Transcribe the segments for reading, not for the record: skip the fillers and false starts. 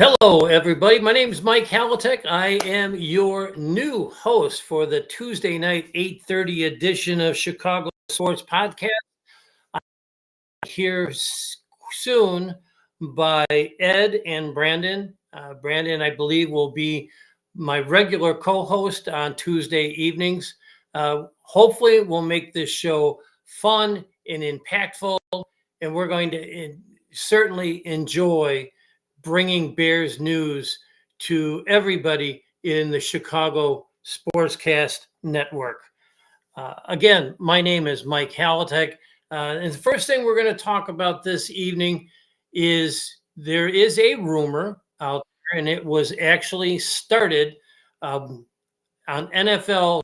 Hello, everybody. My name is Mike Halatek. I am your new host for the Tuesday night 8:30 edition of Chicago Sports Podcast. Here soon by Ed and Brandon. Brandon, I believe, will be my regular co-host on Tuesday evenings. Hopefully, we'll make this show fun and impactful, and we're going to certainly enjoy bringing Bears news to everybody in the Chicago Sportscast Network. Again, my name is Mike Halatek. And the first thing we're going to talk about this evening is there is a rumor out there, and it was actually started on NFL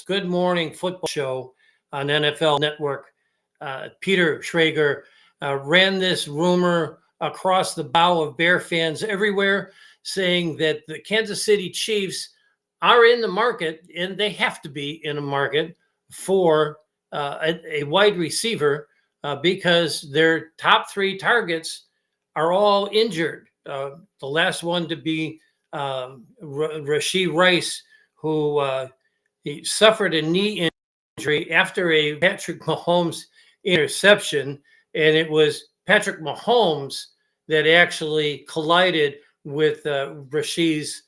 Good Morning Football Show on NFL Network. Peter Schrager ran this rumor across the bow of Bear fans everywhere, saying that the Kansas City Chiefs are in the market, and they have to be in a market for a wide receiver because their top three targets are all injured. The last one to be Rashee Rice, who he suffered a knee injury after a Patrick Mahomes interception, and it was Patrick Mahomes that actually collided with Rashee's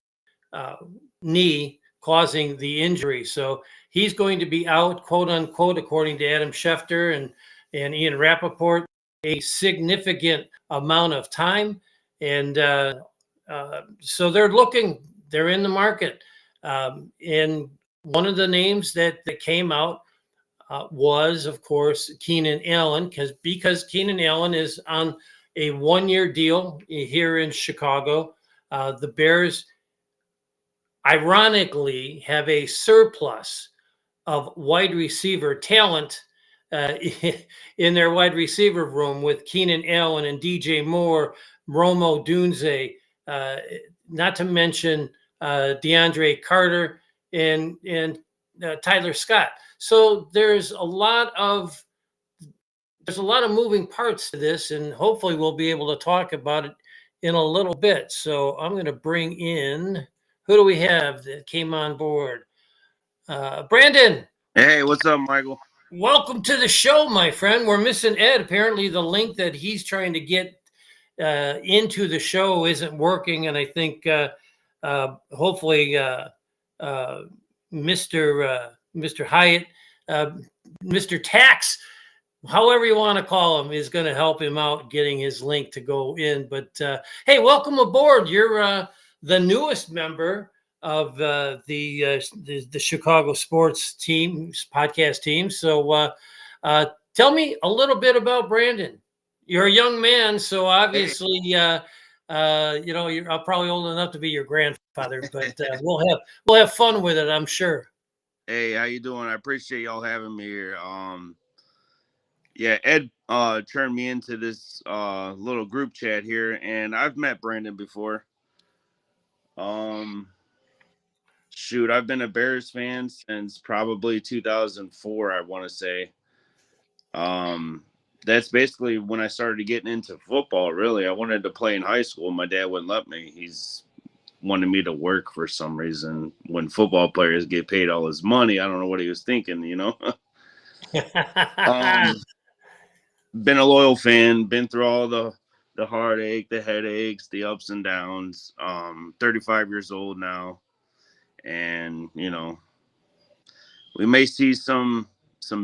knee, causing the injury. So he's going to be out, quote unquote, according to Adam Schefter and Ian Rappaport, a significant amount of time. And so they're in the market. And one of the names that came out was, of course, Keenan Allen, because Keenan Allen is on a one-year deal here in Chicago. The Bears, ironically, have a surplus of wide receiver talent in their wide receiver room with Keenan Allen and DJ Moore, Romo Dunze, not to mention DeAndre Carter and Tyler Scott. So there's a lot of moving parts to this, and hopefully we'll be able to talk about it in a little bit. So I'm going to bring in, who do we have that came on board? Brandon. Hey, what's up, Michael? Welcome to the show, my friend. We're missing Ed. Apparently the link that he's trying to get into the show isn't working, and I think hopefully Mr. Hyatt, Mr. Tax, however you want to call him, is going to help him out getting his link to go in. But hey, welcome aboard. You're the newest member of the Chicago sports team, podcast team. So tell me a little bit about Brandon. You're a young man, so obviously, you're probably old enough to be your grandfather, but we'll have fun with it, I'm sure. Hey, how you doing? I appreciate y'all having me here. Yeah, Ed turned me into this little group chat here, and I've met Brandon before. Shoot, I've been a Bears fan since probably 2004, I want to say. That's basically when I started getting into football, really. I wanted to play in high school. My dad wouldn't let me. He's wanted me to work for some reason. When football players get paid all his money, I don't know what he was thinking, Been a loyal fan, been through all the heartache, the headaches, the ups and downs. 35 years old now. And, we may see some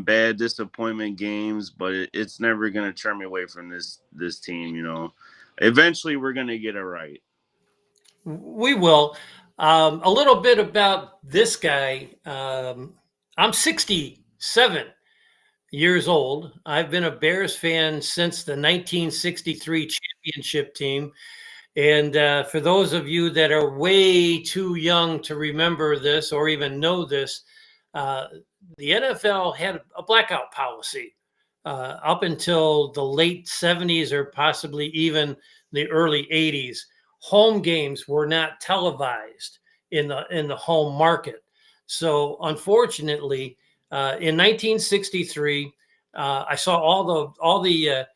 bad disappointment games, but it's never going to turn me away from this team. Eventually we're going to get it right. We will. A little bit about this guy. I'm 67 years old. I've been a Bears fan since the 1963 championship team. And for those of you that are way too young to remember this or even know this, the NFL had a blackout policy up until the late 70s or possibly even the early 80s. Home games were not televised in the home market. So unfortunately, in 1963, I saw all the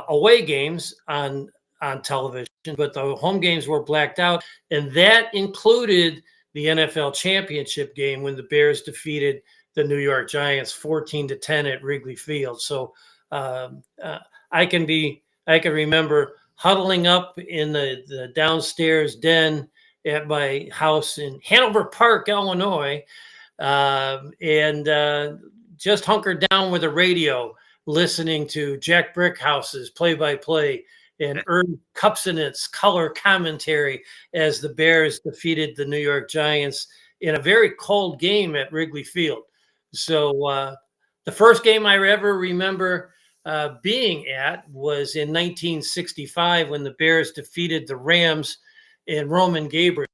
away games on on television, but the home games were blacked out, and that included the NFL championship game when the Bears defeated the New York Giants 14-10 at Wrigley Field. So um, uh, I can remember huddling up in the downstairs den at my house in Hanover Park, Illinois, and just hunkered down with a radio, listening to Jack Brickhouse's play-by-play and Ern Kupcinet's color commentary as the Bears defeated the New York Giants in a very cold game at Wrigley Field. So the first game I ever remember being at was in 1965 when the Bears defeated the Rams in Roman Gabriel.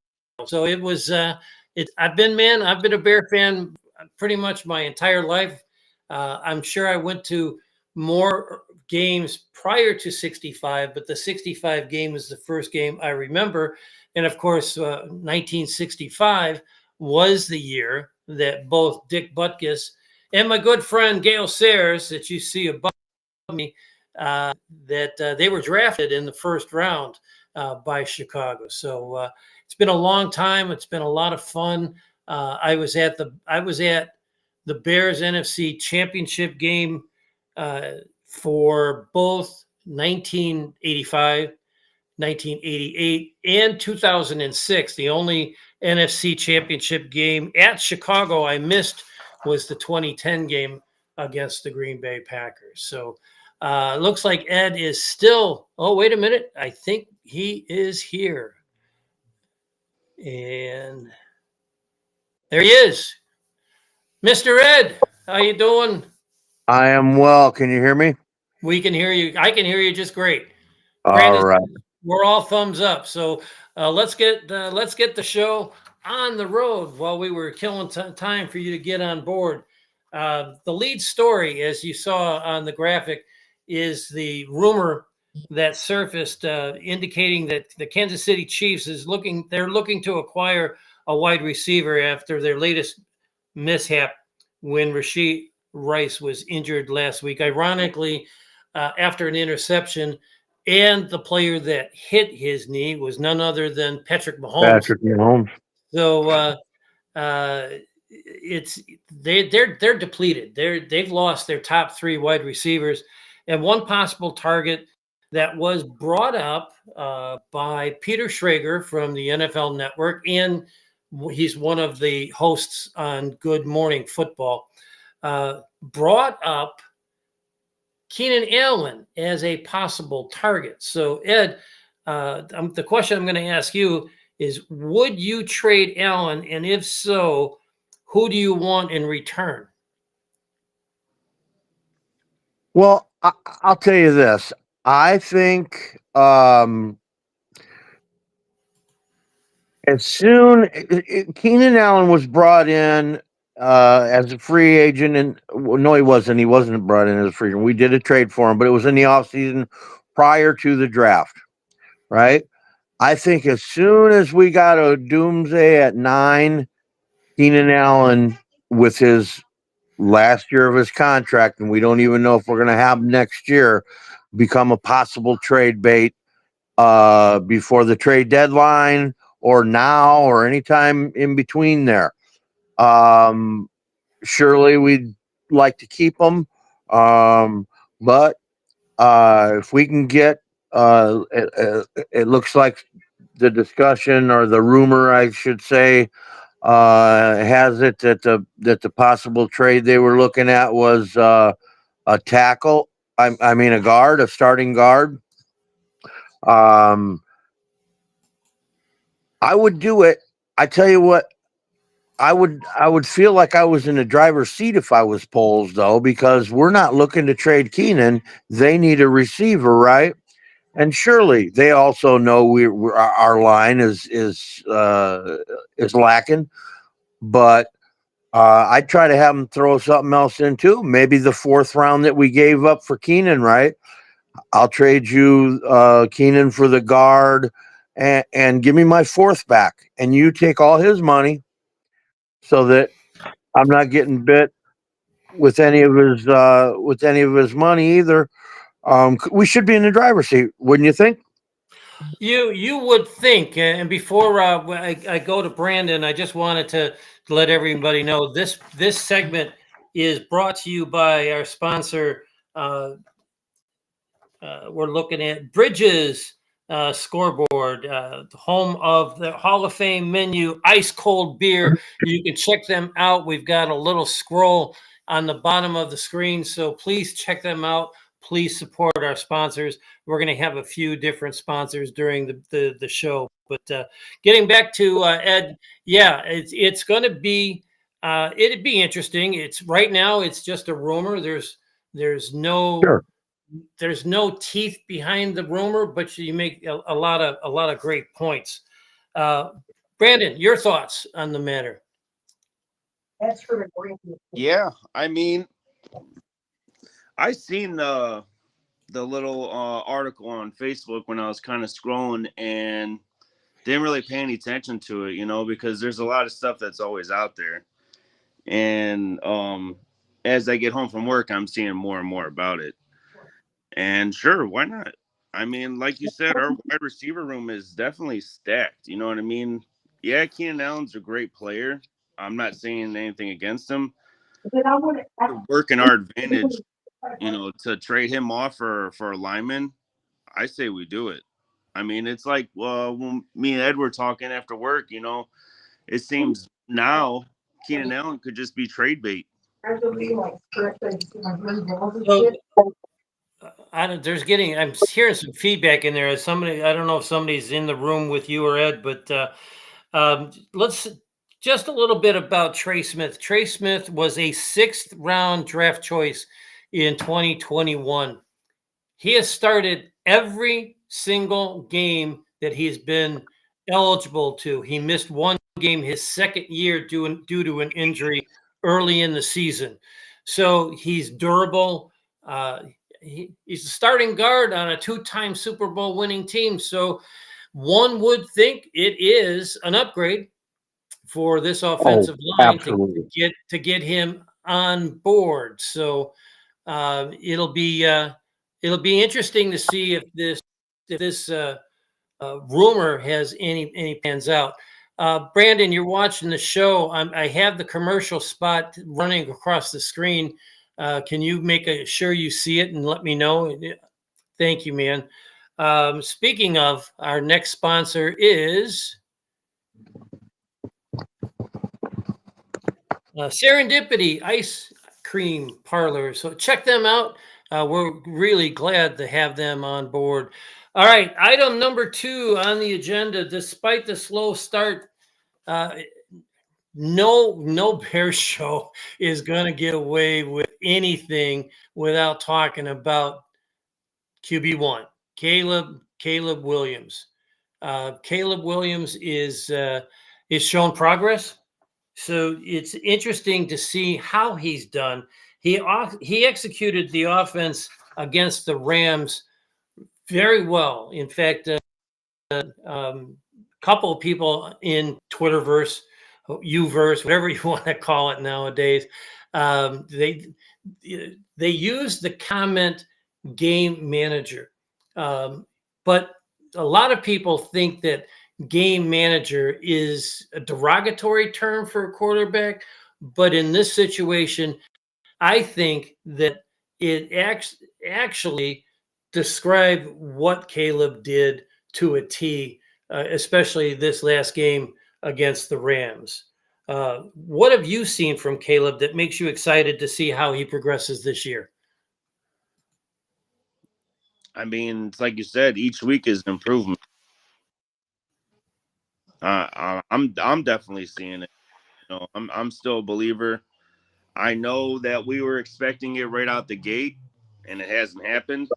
So it was I've been a Bear fan pretty much my entire life. I'm sure I went to more games prior to 65, but the 65 game is the first game I remember. And of course, 1965 was the year that both Dick Butkus and my good friend Gail Sayers, that you see above me, that they were drafted in the first round by Chicago. So it's been a long time. It's been a lot of fun. I was at the Bears NFC Championship game for both 1985, 1988, and 2006. The only NFC Championship game at Chicago I missed was the 2010 game against the Green Bay Packers. So looks like Ed is still. Oh, wait a minute. I think he is here. And there he is. Mr. Ed, how you doing? I am well. Can you hear me? We can hear you. I can hear you just great. All right. We're all thumbs up. So let's get the show on the road while we were killing time for you to get on board. The lead story, as you saw on the graphic, is the rumor that surfaced indicating that the Kansas City Chiefs they're looking to acquire a wide receiver after their latest mishap when Rashee Rice was injured last week. Ironically, after an interception, and the player that hit his knee was none other than Patrick Mahomes. So they're depleted. They've lost their top three wide receivers, and one possible target that was brought up by Peter Schrager from the NFL Network, and he's one of the hosts on Good Morning Football, brought up Keenan Allen as a possible target. So, Ed, the question I'm going to ask you is, would you trade Allen? And if so, who do you want in return? Well, I'll tell you this. I think Keenan Allen was brought in as a free agent, and no, he wasn't. He wasn't brought in as a free agent. We did a trade for him, but it was in the offseason prior to the draft, right? I think as soon as we got a doomsday at 9, Keenan Allen, with his last year of his contract, and we don't even know if we're going to have him next year, become a possible trade bait before the trade deadline or now or anytime in between there. Surely we'd like to keep him, but if we can get it looks like the discussion, or the rumor I should say, has it that the possible trade they were looking at was a tackle. I mean a starting guard. I would do it. I tell you what, I would feel like I was in the driver's seat if I was Poles, though, because we're not looking to trade Keenan. They need a receiver, right? And surely they also know our line is lacking. But I'd try to have them throw something else in too. Maybe the 4th round that we gave up for Keenan, right? I'll trade you Keenan for the guard, and give me my 4th back, and you take all his money, so that I'm not getting bit with any of his money either. We should be in the driver's seat, wouldn't you think? You would think, and before I go to Brandon, I just wanted to let everybody know this segment is brought to you by our sponsor. Uh, we're looking at Bridges Scoreboard, the home of the Hall of Fame menu, ice cold beer. You can check them out. We've got a little scroll on the bottom of the screen, so please check them out. Please support our sponsors. We're going to have a few different sponsors during the show. But getting back to Ed, yeah, it's going to be it'd be interesting. It's right now it's just a rumor. There's no Sure. there's no teeth behind the rumor, but you make a lot of great points. Uh, Brandon, your thoughts on the matter? Yeah, I mean, I seen the little article on Facebook when I was kind of scrolling and didn't really pay any attention to it, because there's a lot of stuff that's always out there. And as I get home from work, I'm seeing more and more about it. And sure, why not? I mean, like you said, our wide receiver room is definitely stacked. You know what I mean? Yeah, Keenan Allen's a great player. I'm not saying anything against him. We're working our advantage, to trade him off for a lineman. I say we do it. I mean, it's like when me and Ed were talking after work, it seems now Keenan Allen could just be trade bait. So, I'm hearing some feedback in there. As somebody, I don't know if somebody's in the room with you or Ed, but let's just a little bit about Trey Smith. Trey Smith was a 6th round draft choice in 2021. He has started every single game that he's been eligible to. He missed one game his second year due to an injury early in the season. So he's durable. He's a starting guard on a 2-time Super Bowl winning team. So one would think it is an upgrade for this offensive line to get him on board. So it'll be interesting to see if this rumor has any pans out. Brandon, you're watching the show. I have the commercial spot running across the screen. Can you make sure you see it and let me know? Thank you, man. Speaking of, our next sponsor is Serendipity Ice Cream Parlor. So check them out. We're really glad to have them on board. All right, item number 2 on the agenda. Despite the slow start, no Bears show is going to get away with anything without talking about QB1, Caleb Williams. Caleb Williams is shown progress. So it's interesting to see how he's done. He executed the offense against the Rams very well. In fact, couple of people in Twitterverse, Uverse, whatever you want to call it nowadays, they use the comment game manager. But a lot of people think that game manager is a derogatory term for a quarterback. But in this situation, I think that it actually described what Caleb did to a T, especially this last game against the Rams. What have you seen from Caleb that makes you excited to see how he progresses this year? I mean, it's like you said, each week is an improvement. I'm definitely seeing it. I'm still a believer. I know that we were expecting it right out the gate, and it hasn't happened.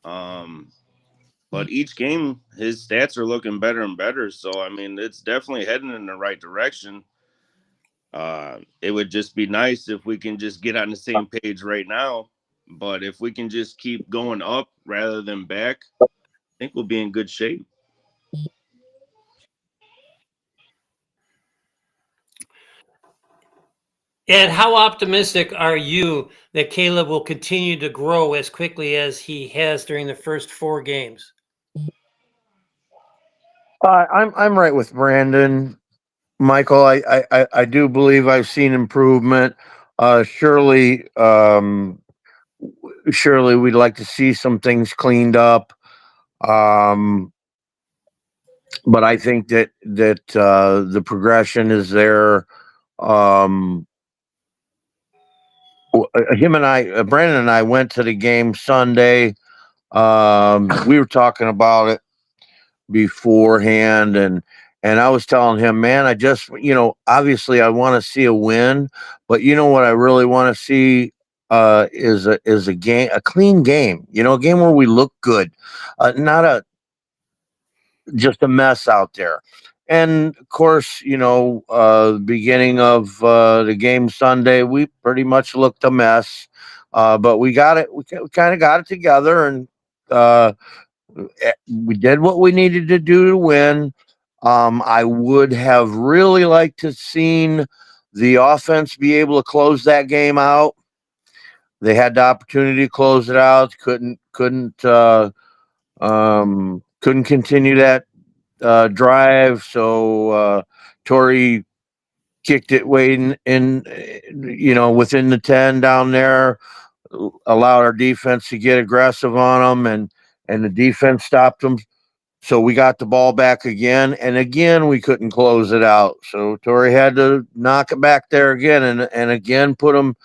But each game, his stats are looking better and better. So I mean, it's definitely heading in the right direction. It would just be nice if we can just get on the same page right now. But if we can just keep going up rather than back, I think we'll be in good shape. And how optimistic are you that Caleb will continue to grow as quickly as he has during the first 4 games? I'm right with Brandon. Michael, I do believe I've seen improvement. Surely, surely we'd like to see some things cleaned up. Um, but I think that the progression is there. Um, him and Brandon and I went to the game Sunday. We were talking about it beforehand, and I was telling him, man, I just, obviously I want to see a win, but you know what I really want to see is a game, a clean game, a game where we look good, not a just a mess out there. And of course, beginning of the game Sunday, we pretty much looked a mess, but we got it. We kind of got it together, and uh, we did what we needed to do to win. I would have really liked to seen the offense be able to close that game out. They had the opportunity to close it out. Couldn't continue that drive. So Torrey kicked it way within the 10 down there, allowed our defense to get aggressive on them, and the defense stopped them. So we got the ball back again, and again we couldn't close it out. So Torrey had to knock it back there again, and again put them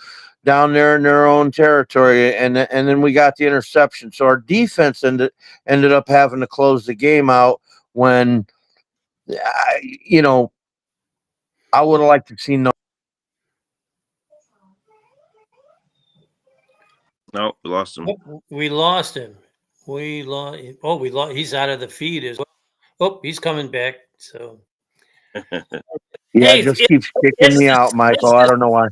down there in their own territory, and then we got the interception. So our defense ended up having to close the game out when I would have liked to see no. No, we lost him. We lost him. We lost. Oh, we lost. He's out of the feed as well. Oh, he's coming back. So Yeah, hey, it just keeps kicking it's me the- out, it's Michael. the- I don't know why.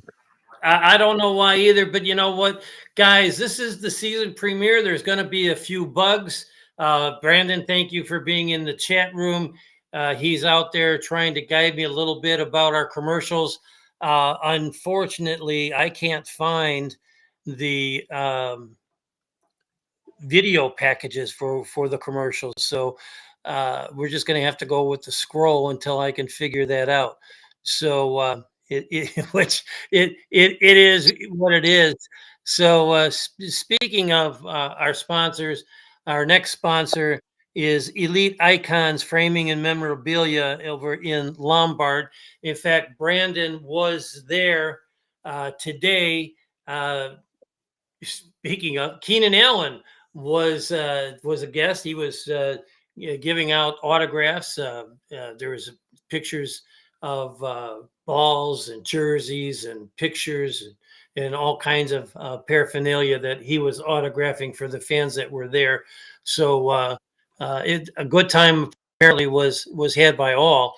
I don't know why either, but you know what, guys, this is the season premiere. There's going to be a few bugs. Brandon, thank you for being in the chat room. He's out there trying to guide me a little bit about our commercials. Unfortunately, I can't find the video packages for the commercials, so we're just going to have to go with the scroll until I can figure that out. So which it is what it is. So speaking of our sponsors, our next sponsor is Elite Icons Framing and Memorabilia over in Lombard. In fact, Brandon was there today. Speaking of, Keenan Allen was a guest. He was giving out autographs. There was pictures of balls and jerseys and pictures and all kinds of paraphernalia that he was autographing for the fans that were there. So a good time apparently was had by all.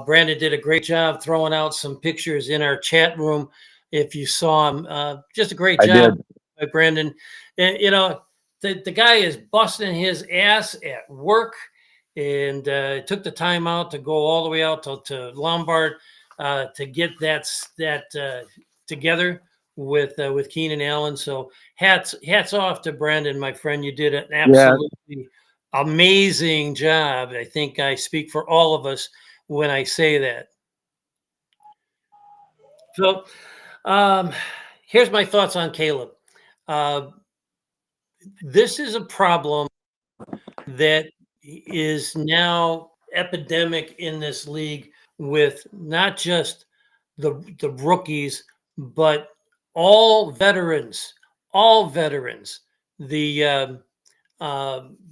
Brandon did a great job throwing out some pictures in our chat room. If you saw him, just a great I job did. by Brandon. And, the guy is busting his ass at work, and took the time out to go all the way out to Lombard to get that together with Keenan Allen. So hats off to Brandon, my friend. You did an absolutely amazing job. I think I speak for all of us when I say that. So here's my thoughts on Caleb. This is a problem that is now epidemic in this league with not just the rookies, but all veterans, all veterans. The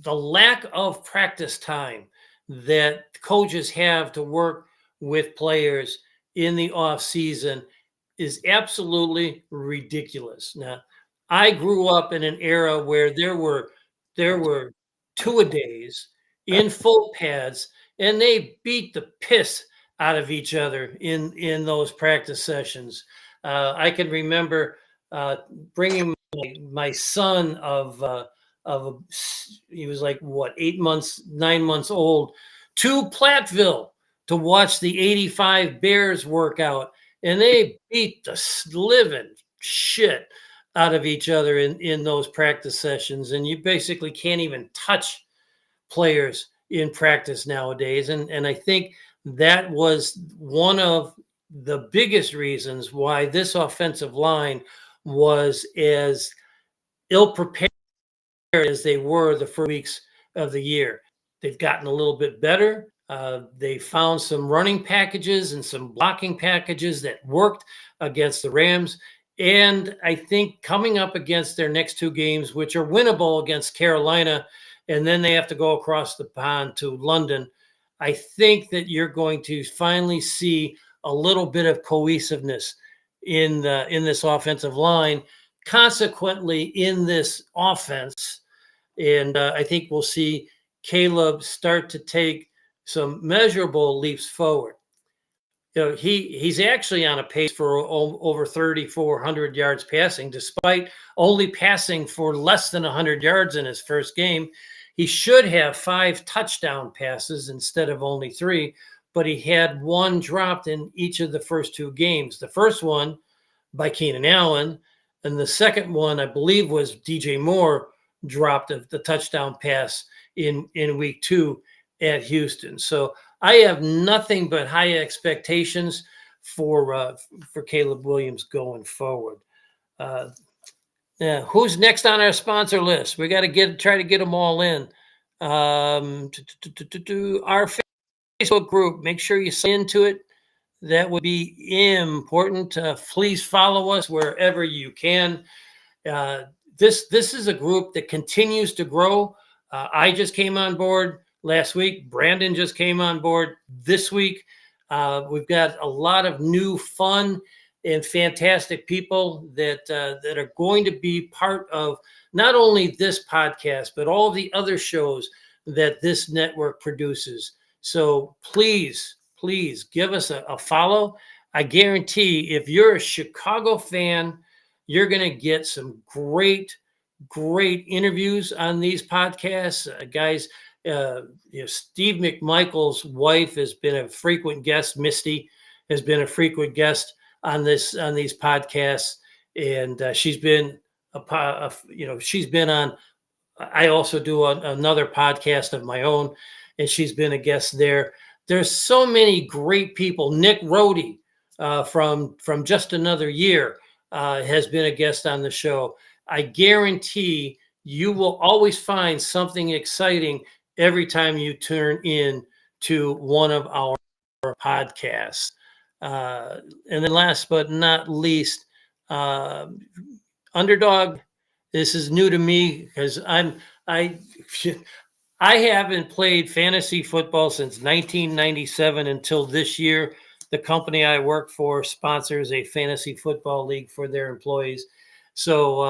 lack of practice time that coaches have to work with players in the off season is absolutely ridiculous. Now, I grew up in an era where there were two-a-days in full pads, and they beat the piss out of each other in those practice sessions. I can remember bringing my son he was like what 8 months, 9 months old, to Platteville to watch the '85 Bears work out, and they beat the living shit out of each other in those practice sessions, and you basically can't even touch players in practice nowadays. And I think that was one of the biggest reasons why this offensive line was as ill prepared as they were the first weeks of the year. They've gotten a little bit better. They found some running packages and some blocking packages that worked against the Rams. And I think coming up against their next two games, which are winnable against Carolina, and then they have to go across the pond to London, I think that you're going to finally see a little bit of cohesiveness in this offensive line. Consequently, in this offense, and I think we'll see Caleb start to take some measurable leaps forward. He's actually on a pace for over 3,400 yards passing, despite only passing for less than 100 yards in his first game. He should have 5 touchdown passes instead of only 3, but he had 1 dropped in each of the first 2 games. The first one by Keenan Allen, and the second one, I believe, was DJ Moore dropped the touchdown pass in week 2 at Houston. So I have nothing but high expectations for Caleb Williams going forward. Yeah, who's next on our sponsor list? We got to try to get them all in. Our Facebook group, make sure you sign into it. That would be important. Please follow us wherever you can. This is a group that continues to grow. I just came on board last week. Brandon just came on board this week. We've got a lot of new fun and fantastic people that are going to be part of not only this podcast, but all the other shows that this network produces. So please give us a follow. I guarantee if you're a Chicago fan, you're going to get some great interviews on these podcasts. Guys, Steve McMichael's wife has been a frequent guest. Misty has been a frequent guest on these podcasts, and she's been she's been on. I also do another podcast of my own, and she's been a guest there. There's so many great people. Nick Rohde from Just Another Year has been a guest on the show. I guarantee you will always find something exciting every time you turn in to one of our podcasts. And then last but not least, Underdog. This is new to me because I haven't played fantasy football since 1997 until this year. The company I work for sponsors a fantasy football league for their employees. So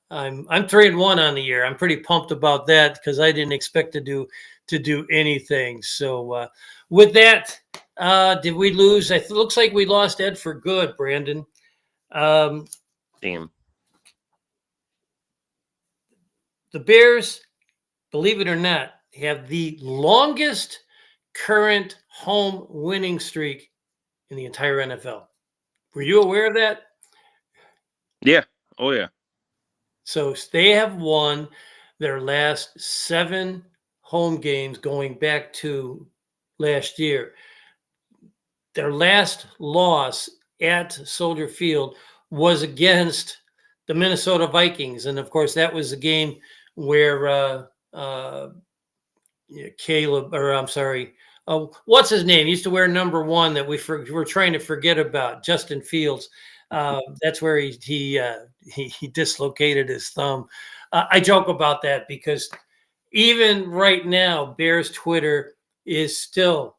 I'm 3-1 on the year. I'm pretty pumped about that because I didn't expect to do anything. So with that, did we lose? It looks like we lost Ed for good, Brandon. Damn. The Bears, believe it or not, have the longest current home winning streak in the entire NFL. Were you aware of that? Yeah. Oh, yeah. So they have won their last 7 home games going back to last year. Their last loss at Soldier Field was against the Minnesota Vikings. And, of course, that was a game where what's his name? He used to wear number 1 that we're trying to forget about, Justin Fields. That's where he dislocated his thumb. I joke about that because even right now, Bears Twitter is still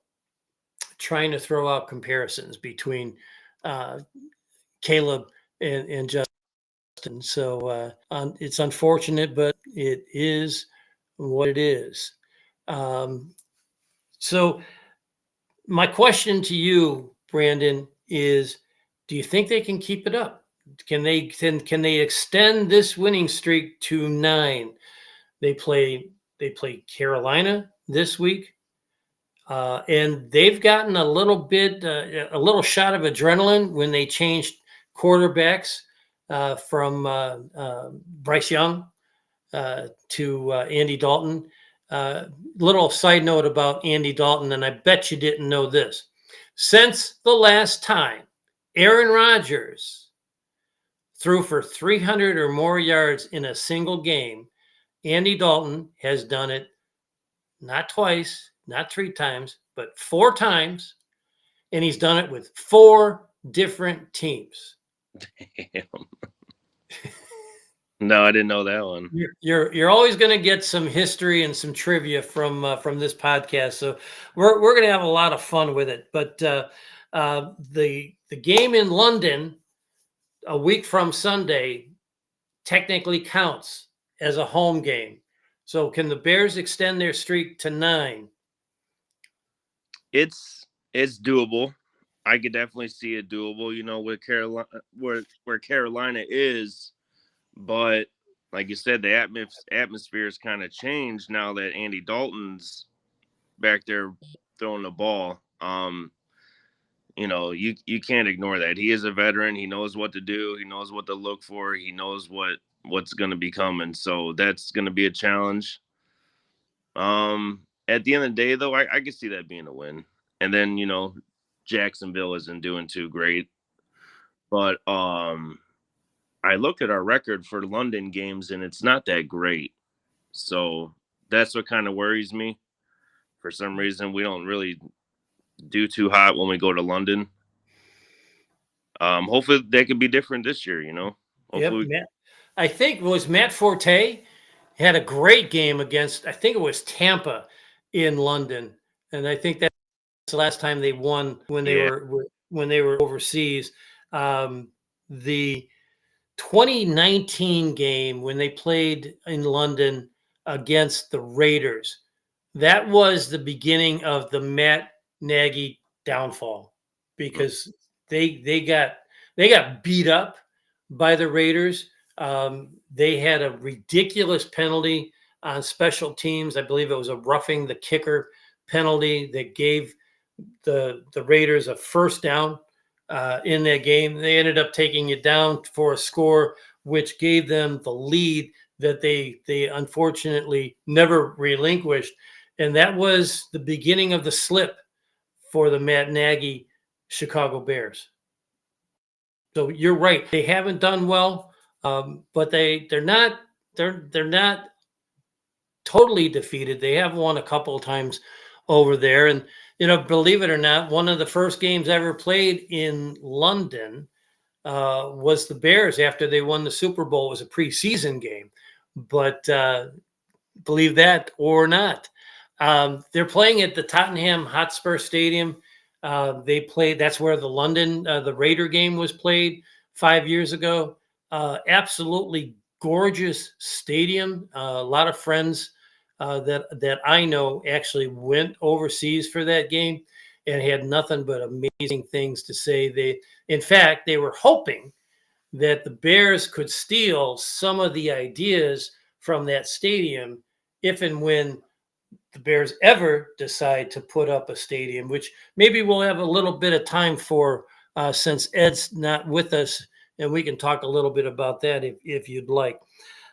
trying to throw out comparisons between Caleb and Justin. So it's unfortunate, but it is what it is. So my question to you, Brandon, is: do you think they can keep it up? Can they extend this winning streak to 9? They play Carolina this week, and they've gotten a little shot of adrenaline when they changed quarterbacks from Bryce Young to Andy Dalton. Little side note about Andy Dalton, and I bet you didn't know this. Since the last time Aaron Rodgers threw for 300 or more yards in a single game, Andy Dalton has done it not twice, not 3 times, but 4 times, and he's done it with 4 different teams. No, I didn't know that one. You're always going to get some history and some trivia from this podcast, so we're going to have a lot of fun with it. But the game in London a week from Sunday technically counts as a home game. So can the Bears extend their streak to 9? It's doable. I could definitely see it doable. You know, with Carolina, where Carolina is, but like you said, the atmosphere has kind of changed now that Andy Dalton's back there throwing the ball. You know, you can't ignore that. He is a veteran. He knows what to do. He knows what to look for. He knows what's going to be coming. So that's going to be a challenge. At the end of the day, though, I could see that being a win. And then, you know, Jacksonville isn't doing too great. But I looked at our record for London games, and it's not that great. So that's what kind of worries me. For some reason, we don't really do too hot when we go to London. Hopefully that could be different this year, you know. Hopefully Yep, I think it was Matt Forte had a great game against, I think it was Tampa in London, and I think that's the last time they won when they were overseas. The 2019 game when they played in London against the Raiders, that was the beginning of the Matt Nagy downfall, because they got beat up by the Raiders. They had a ridiculous penalty on special teams. I believe it was a roughing the kicker penalty that gave the Raiders a first down in that game. They ended up taking it down for a score, which gave them the lead that they unfortunately never relinquished. And that was the beginning of the slip for the Matt Nagy Chicago Bears. So you're right. They haven't done well, but they're not totally defeated. They have won a couple of times over there. And, you know, believe it or not, one of the first games ever played in London was the Bears after they won the Super Bowl. It was a preseason game. But believe that or not, they're playing at the Tottenham Hotspur Stadium. They played, that's where the London, the Raider game was played 5 years ago. Absolutely gorgeous stadium. A lot of friends that I know actually went overseas for that game and had nothing but amazing things to say. In fact, they were hoping that the Bears could steal some of the ideas from that stadium if and when the Bears ever decide to put up a stadium, which maybe we'll have a little bit of time for since Ed's not with us, and we can talk a little bit about that if you'd like.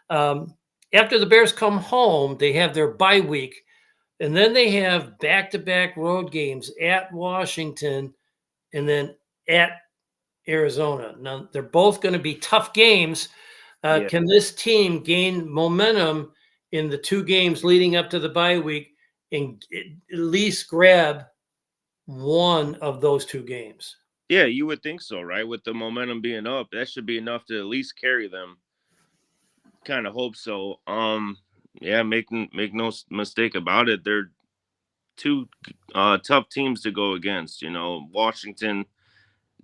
After the Bears come home, they have their bye week, and then they have back-to-back road games at Washington and then at Arizona. Now, they're both going to be tough games. Can this team gain momentum in the 2 games leading up to the bye week and at least grab one of those 2 games? Yeah, you would think so, right? With the momentum being up, that should be enough to at least carry them. Kind of hope so. Yeah, make no mistake about it. They're 2 tough teams to go against. You know, Washington,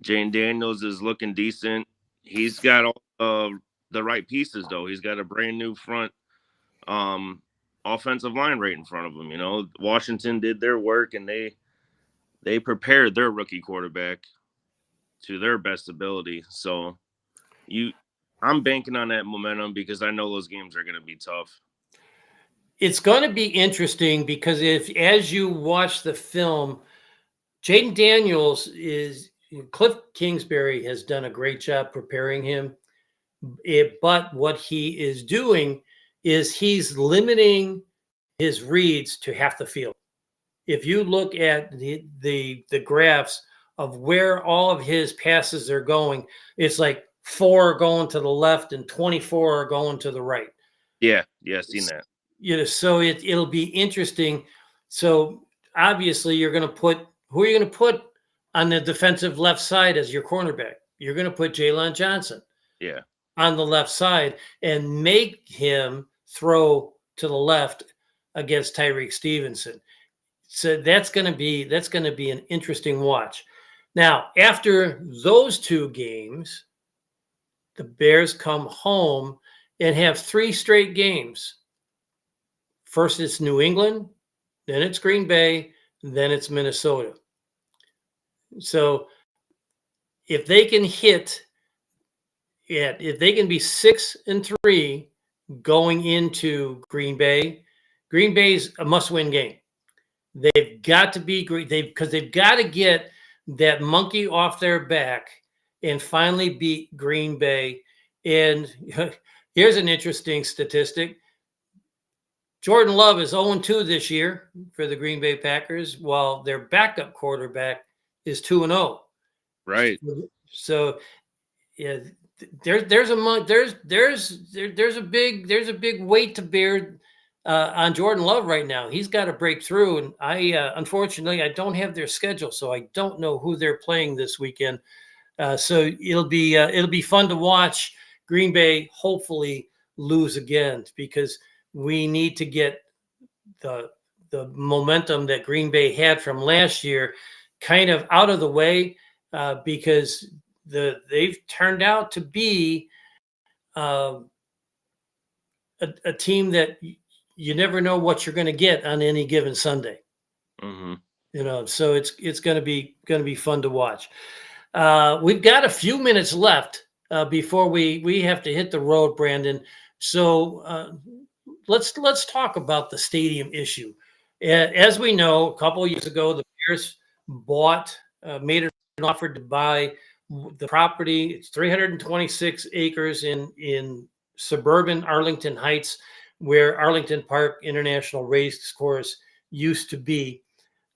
Jane Daniels is looking decent. He's got all the right pieces, though. He's got a brand new front offensive line right in front of him. You know, Washington did their work, and they prepared their rookie quarterback to their best ability. So I'm banking on that momentum because I know those games are going to be tough. It's going to be interesting because as you watch the film, Jaden Daniels Cliff Kingsbury has done a great job preparing him. But what he is doing is he's limiting his reads to half the field. If you look at the graphs of where all of his passes are going, it's like 4 are going to the left and 24 are going to the right. Yeah, seen that. So it'll be interesting. So obviously, you're going to put who are you going to put on the defensive left side as your cornerback? You're going to put Jalen Johnson. Yeah. On the left side and make him throw to the left against Tyreek Stevenson. So that's going to be an interesting watch. Now, after those 2 games, the Bears come home and have 3 straight games. First it's New England, then it's Green Bay, then it's Minnesota. So if they can if they can be 6-3 going into Green Bay's a must-win game. They've got to be great because they've got to get that monkey off their back and finally beat Green Bay. And here's an interesting statistic. Jordan Love is 0-2 this year for the Green Bay Packers, while their backup quarterback is 2-0. Right. So, yeah, there's a big weight to bear on Jordan Love right now. He's got to break through, and unfortunately I don't have their schedule, so I don't know who they're playing this weekend. So it'll be fun to watch Green Bay hopefully lose again, because we need to get the momentum that Green Bay had from last year kind of out of the way, because they've turned out to be a team that you never know what you're going to get on any given Sunday. Mm-hmm. So it's going to be fun to watch. We've got a few minutes left before we have to hit the road, Brandon. So let's talk about the stadium issue. As we know, a couple of years ago, the Bears made an offer to buy the property. It's 326 acres in suburban Arlington Heights, where Arlington Park International Race Course used to be.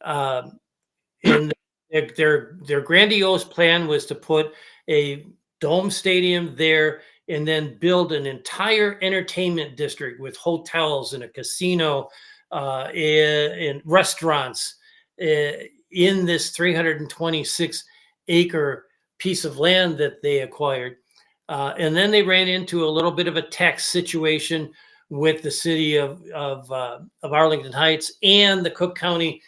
And their grandiose plan was to put a dome stadium there and then build an entire entertainment district with hotels and a casino and restaurants in this 326 acre piece of land that they acquired. And then they ran into a little bit of a tax situation with the city of Arlington Heights and the Cook County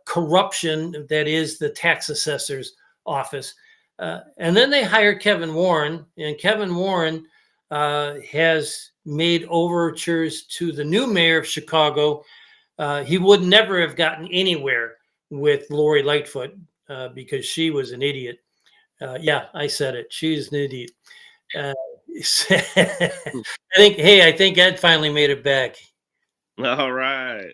corruption that is the tax assessor's office. And then they hired Kevin Warren, and Kevin Warren has made overtures to the new mayor of Chicago. He would never have gotten anywhere with Lori Lightfoot because she was an idiot. Yeah, I said it. She's an idiot. I think Ed finally made it back. All right.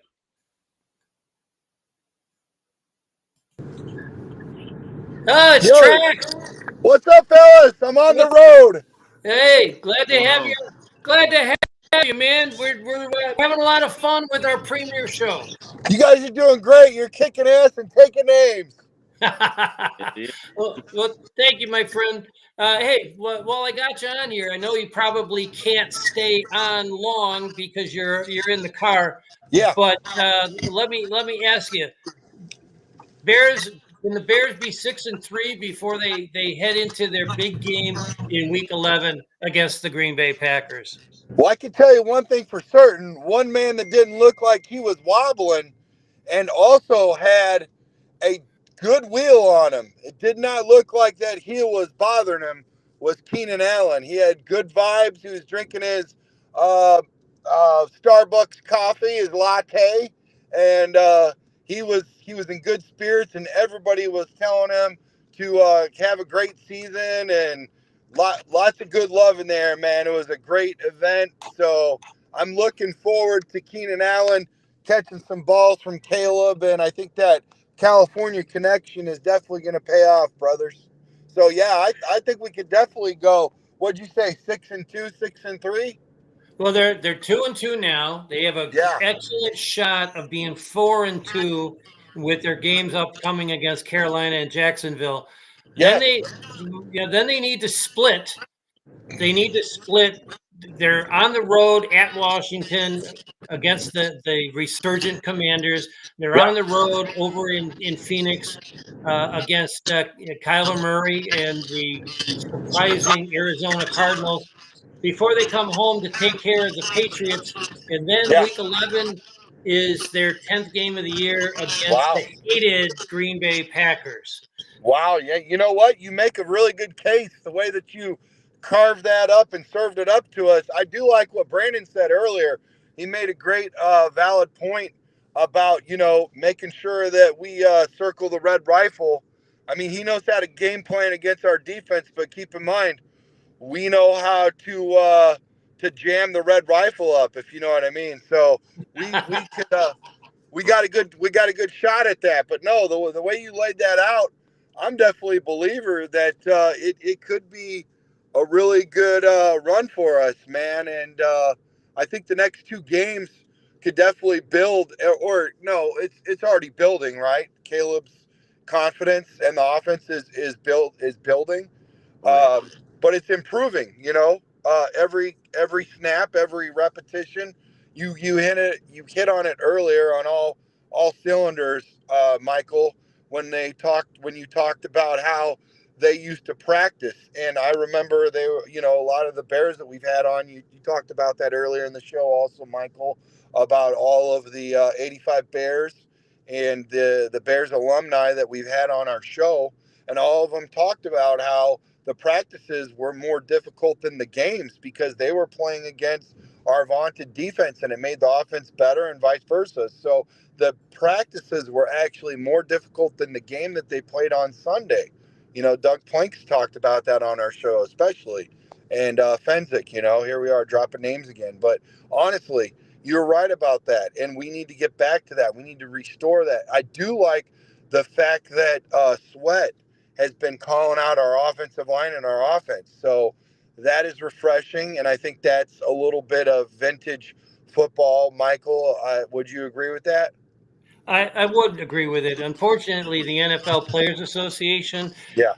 Oh, it's Trax. What's up, fellas? I'm on the road. Hey, glad to have you. Glad to have you, man. We're having a lot of fun with our premiere show. You guys are doing great. You're kicking ass and taking names. well, thank you, my friend. Hey, while I got you on here, I know you probably can't stay on long because you're in the car. Yeah. But let me ask you, can the Bears be 6-3 before they head into their big game in Week 11 against the Green Bay Packers? Well, I can tell you one thing for certain. One man that didn't look like he was wobbling and also had a good wheel on him. It did not look like that heel was bothering him, was Keenan Allen. He had good vibes. He was drinking his Starbucks coffee, his latte, and he was in good spirits, and everybody was telling him to have a great season and lots of good love in there, man. It was a great event. So I'm looking forward to Keenan Allen catching some balls from Caleb, and I think that California connection is definitely going to pay off, brothers. So yeah, I think we could definitely go. What'd you say, 6-2, 6-3? Well, they're 2-2 now. They have an Yeah. excellent shot of being 4-2 with their games upcoming against Carolina and Jacksonville. Then Yes. then they need to split. They need to split. They're on the road at Washington against the resurgent Commanders. They're Yeah. on the road over in Phoenix against Kyler Murray and the surprising Arizona Cardinals before they come home to take care of the Patriots. And then Yeah. week 11 is their 10th game of the year against Wow. the hated Green Bay Packers. Wow. Yeah. You know what? You make a really good case the way that you carved that up and served it up to us. I do like what Brandon said earlier. He made a great, valid point about, making sure that we circle the red rifle. I mean, he knows how to game plan against our defense, but keep in mind, we know how to jam the red rifle up, if you know what I mean. So we could we got a good shot at that. But no, the way you laid that out, I'm definitely a believer that it could be a really good run for us, man. And I think the next two games could definitely build, or no, it's already building, right? Caleb's confidence and the offense is building. Right. But it's improving, every snap, every repetition, you hit on it earlier on all cylinders, Michael, when you talked about how they used to practice. And I remember they were, a lot of the Bears that we've had on, you talked about that earlier in the show also, Michael, about all of the 85 Bears and the Bears alumni that we've had on our show. And all of them talked about how the practices were more difficult than the games because they were playing against our vaunted defense, and it made the offense better and vice versa. So the practices were actually more difficult than the game that they played on Sunday. Doug Planks talked about that on our show, especially. And Fenzik, here we are dropping names again. But honestly, you're right about that. And we need to get back to that. We need to restore that. I do like the fact that Sweat has been calling out our offensive line and our offense. So that is refreshing. And I think that's a little bit of vintage football. Michael, would you agree with that? I would agree with it. Unfortunately, the NFL Players Association Yeah.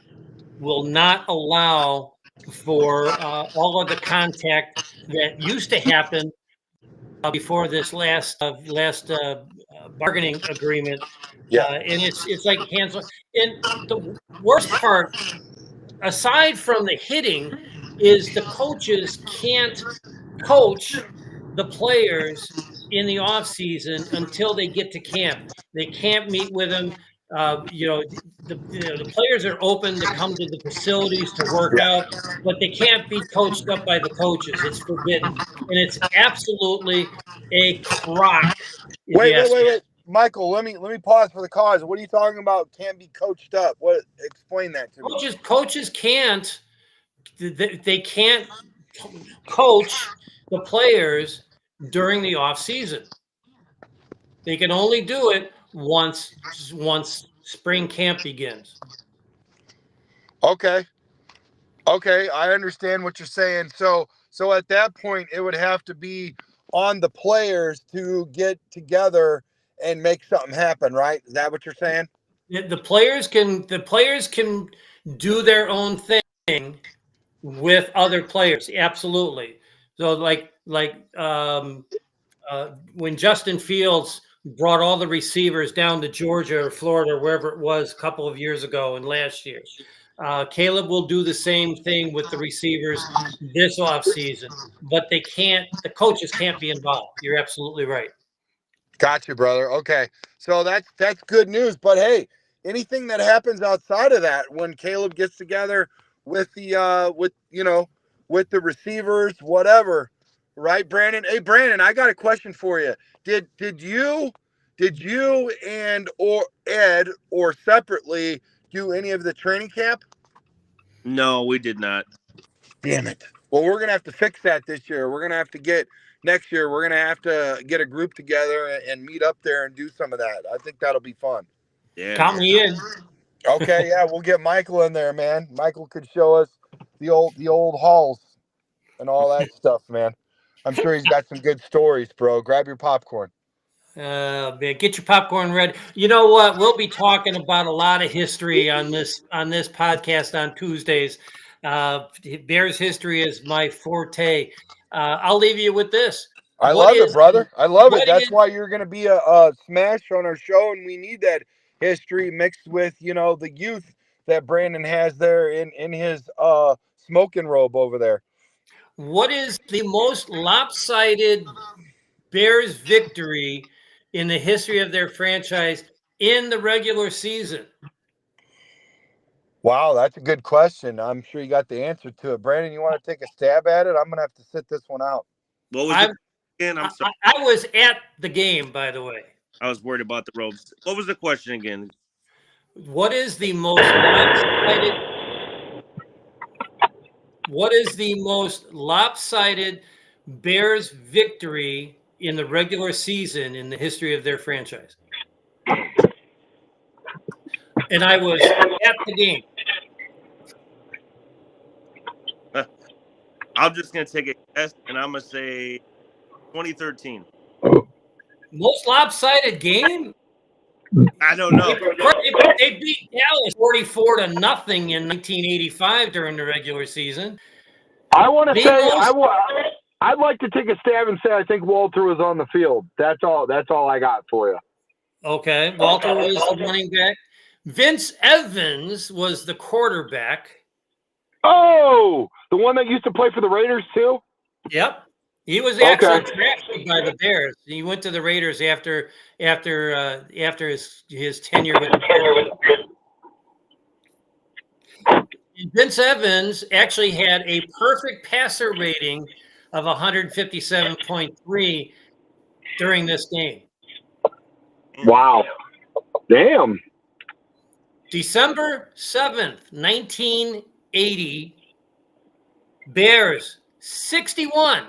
will not allow for all of the contact that used to happen before this last bargaining agreement. Yeah. And it's like hands on. And the worst part, aside from the hitting, is the coaches can't coach the players in the off season until they get to camp. They can't meet with them. The players are open to come to the facilities to work Yeah. out, but they can't be coached up by the coaches. It's forbidden, and it's absolutely a crock. If you ask me. Wait. Michael, let me pause for the cause. What are you talking about? Can't be coached up. Explain that to me. Coaches can't. They can't coach the players during the off season. They can only do it once spring camp begins. Okay, I understand what you're saying. So at that point, it would have to be on the players to get together and make something happen, right? Is that what you're saying? The players can do their own thing with other players, absolutely. So when Justin Fields brought all the receivers down to Georgia or Florida or wherever it was a couple of years ago and last year. Caleb will do the same thing with the receivers this offseason, but the coaches can't be involved. You're absolutely right. Got you, brother. Okay. So that's good news. But hey, anything that happens outside of that, when Caleb gets together with the with the receivers, whatever, right, Brandon? Hey, Brandon, I got a question for you. Did you and or Ed or separately do any of the training camp? No, we did not. Damn it. Well, we're gonna have to fix that this year. We're gonna have to get next year. We're gonna have to get a group together and meet up there and do some of that. I think that'll be fun. Yeah. Count me in. Okay, yeah, we'll get Michael in there, man. Michael could show us the old halls and all that stuff, man. I'm sure he's got some good stories, bro. Grab your popcorn. Man, get your popcorn ready. You know what? We'll be talking about a lot of history on this podcast on Tuesdays. Bears history is my forte. I'll leave you with this. I What love it, is brother. I love it. what That's is why you're going to be a smash on our show, and we need that history mixed with, the youth that Brandon has there in his smoking robe over there. what is the most lopsided Bears victory in the history of their franchise in the regular season? Wow, that's a good question. I'm sure you got the answer to it. Brandon, you want to take a stab at it? I'm going to have to sit this one out. What was I, the again? I'm sorry. I was at the game, by the way. I was worried about the ropes. What was the question again? What is the most lopsided? What is the most lopsided Bears victory in the regular season in the history of their franchise? And I was at the game. I'm just gonna take a guess, and I'm gonna say 2013. Most lopsided game? I don't know. They beat Dallas 44-0 in 1985 during the regular season. I want to The say most- I'd like to take a stab and say I think Walter was on the field. That's all I got for you. Okay, Walter was the running back. Vince Evans was the quarterback. Oh, the one that used to play for the Raiders too? Yep. He was actually Okay. drafted by the Bears. He went to the Raiders after his tenure with the Bears. Vince Evans actually had a perfect passer rating of 157.3 during this game. Wow. Damn. December 7th, 1980, Bears 61,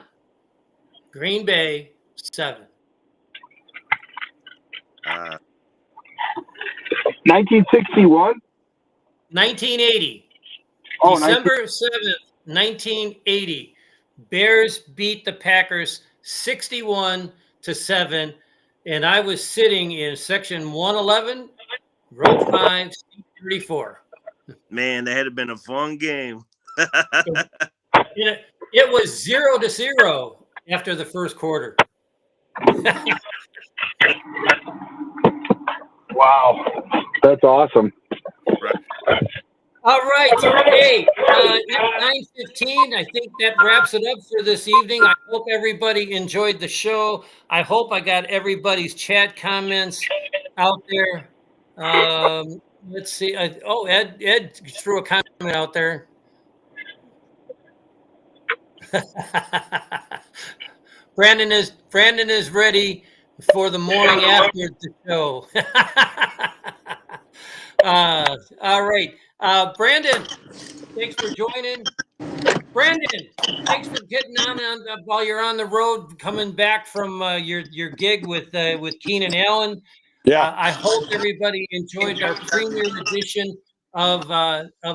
Green Bay 7. 1961? 1980. Oh, December 7th, 1980. Bears beat the Packers 61-7. And I was sitting in section 111, row 5, seat 34. Man, that had been a fun game. It was 0-0 after the first quarter. Wow. That's awesome. All right. Hey, it's 9:15. I think that wraps it up for this evening. I hope everybody enjoyed the show. I hope I got everybody's chat comments out there. Let's see. Ed threw a comment out there. Brandon is ready for the morning after the show. All right. Brandon, thanks for joining. Brandon, thanks for getting on while you're on the road, coming back from your gig with Keenan Allen. Yeah. I hope everybody enjoyed our premiere edition of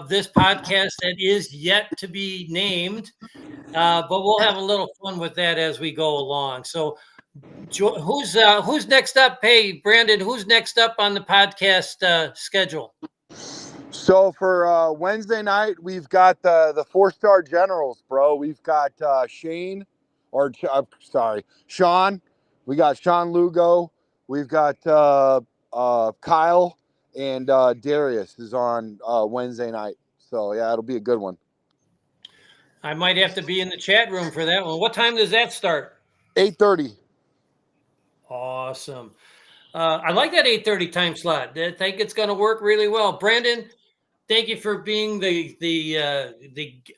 this podcast that is yet to be named, but we'll have a little fun with that as we go along. So, who's next up? Hey, Brandon, who's next up on the podcast schedule? So for Wednesday night, we've got the 4-star generals, bro. We've got Sean. We got Sean Lugo. We've got Kyle, and Darius is on Wednesday night. So yeah, it'll be a good one. I might have to be in the chat room for that one. What time does that start? 8:30. Awesome. I like that 8:30 time slot. I think it's going to work really well. Brandon, thank you for being the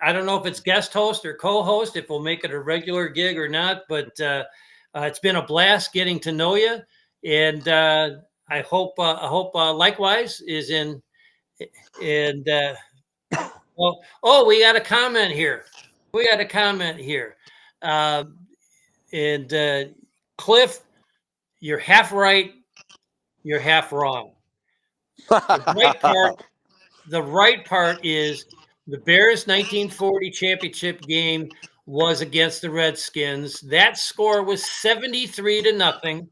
I don't know if it's guest host or co-host, if we'll make it a regular gig or not, but it's been a blast getting to know you, and I hope likewise is in. And we got a comment here. And Cliff, you're half right, you're half wrong. The right part is the Bears 1940 championship game was against the Redskins. That score was 73-0,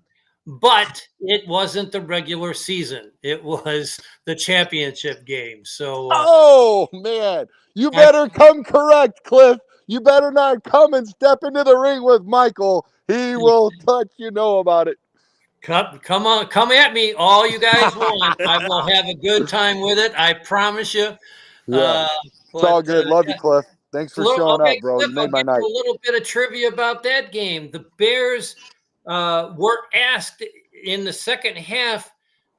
but it wasn't the regular season. It was the championship game. So Oh man, you better come correct, Cliff. You better not come and step into the ring with Michael. He will let you know about it. come on, come at me, all you guys want. I will have a good time with it. I promise you. Yeah, it's all good. Love you, Cliff. Thanks for showing Okay, up, bro. Cliff, You I'll made my give night. you a little bit of trivia about that game. The Bears were asked in the second half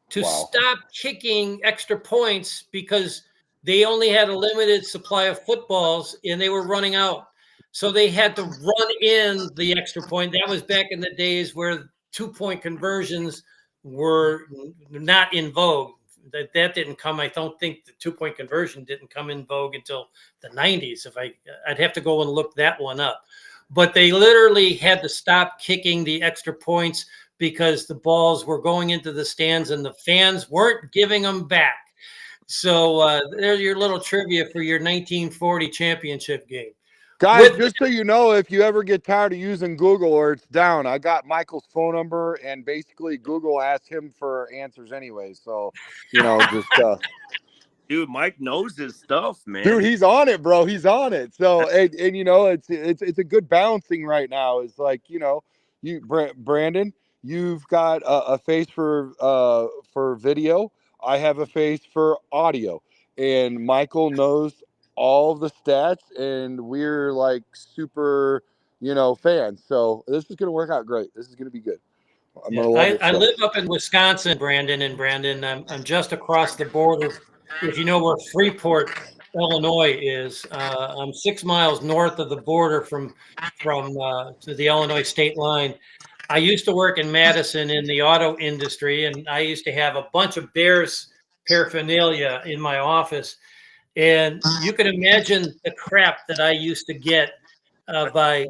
to stop kicking extra points because they only had a limited supply of footballs and they were running out. So they had to run in the extra point. That was back in the days where 2-point conversions were not in vogue. That didn't come. I don't think the 2-point conversion didn't come in vogue until the 90s. I'd have to go and look that one up. But they literally had to stop kicking the extra points because the balls were going into the stands and the fans weren't giving them back. So there's your little trivia for your 1940 championship game. Guys, just so you know, if you ever get tired of using Google or it's down, I got Michael's phone number, and basically Google asked him for answers anyway. So, just dude, Mike knows his stuff, man. Dude, he's on it, bro. He's on it. So, and it's a good balancing right now. It's like, Brandon, you've got a face for video. I have a face for audio, and Michael knows all the stats, and we're like super, fans. So this is gonna work out great. This is gonna be good. I'm gonna love it. I live up in Wisconsin, Brandon, I'm just across the border. If you know where Freeport, Illinois is, I'm 6 miles north of the border from to the Illinois state line. I used to work in Madison in the auto industry, and I used to have a bunch of Bears paraphernalia in my office. And you can imagine the crap that I used to get and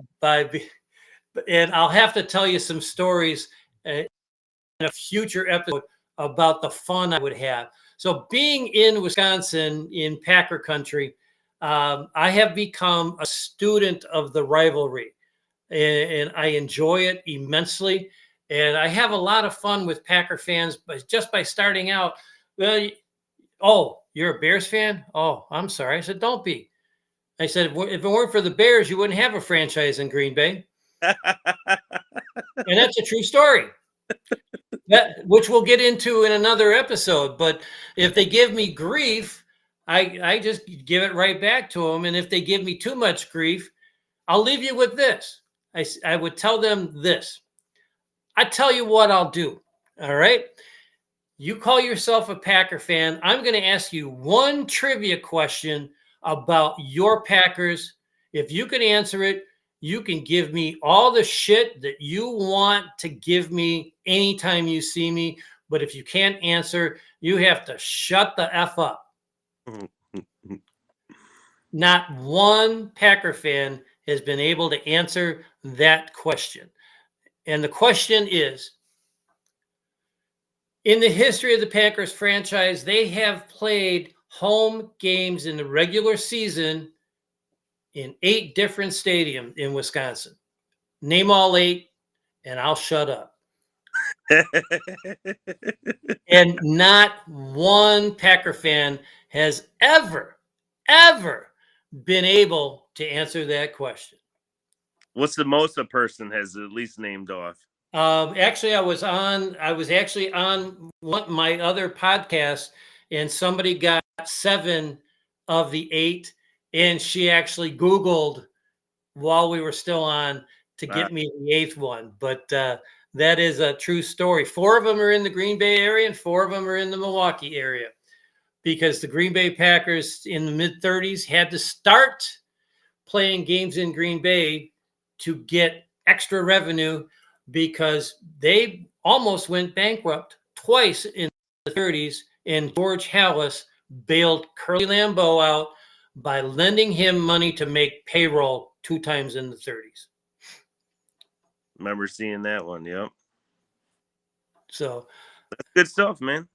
I'll have to tell you some stories in a future episode about the fun I would have. So being in Wisconsin in Packer country, I have become a student of the rivalry, and I enjoy it immensely. And I have a lot of fun with Packer fans, but just by starting out, well, oh, you're a Bears fan? Oh, I'm sorry. I said, don't be. I said, if it weren't for the Bears, you wouldn't have a franchise in Green Bay. And that's a true story. Which we'll get into in another episode. But if they give me grief, I just give it right back to them. And if they give me too much grief, I'll leave you with this. I would tell them this. I tell you what I'll do. All right. You call yourself a Packer fan. I'm going to ask you one trivia question about your Packers. If you can answer it, you can give me all the shit that you want to give me anytime you see me. But if you can't answer, you have to shut the F up. Not one Packer fan has been able to answer that question. And the question is, in the history of the Packers franchise, they have played home games in the regular season in 8 different stadiums in Wisconsin. Name all 8, and I'll shut up. And not one Packer fan has ever been able to answer that question. What's the most a person has at least named off? Actually, I was actually on my other podcast, and somebody got 7 of the 8, and she actually Googled while we were still on to get me the 8th one. But that is a true story. 4 of them are in the Green Bay area, and 4 of them are in the Milwaukee area, because the Green Bay Packers in the mid-30s had to start playing games in Green Bay to get extra revenue, because they almost went bankrupt twice in the 30s, and George Halas bailed Curly Lambeau out by lending him money to make payroll 2 times in the 30s. Remember seeing that one, yep. So that's good stuff, man.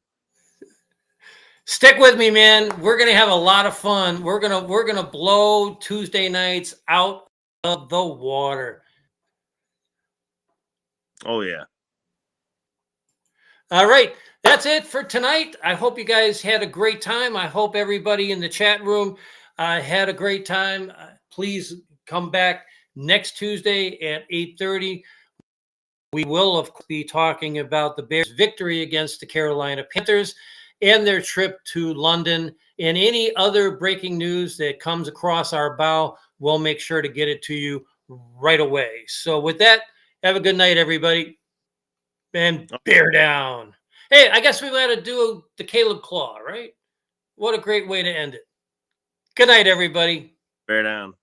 Stick with me, man. We're gonna have a lot of fun. We're gonna blow Tuesday nights out of the water. Oh yeah. All right. That's it for tonight. I hope you guys had a great time. I hope everybody in the chat room had a great time. Please come back next Tuesday at 8:30. We will, of course, be talking about the Bears' victory against the Carolina Panthers and their trip to London, and any other breaking news that comes across our bow. We'll make sure to get it to you right away. So with that, have a good night, everybody. And bear down. Hey, I guess we got to do the Caleb Claw, right? What a great way to end it. Good night, everybody. Bear down.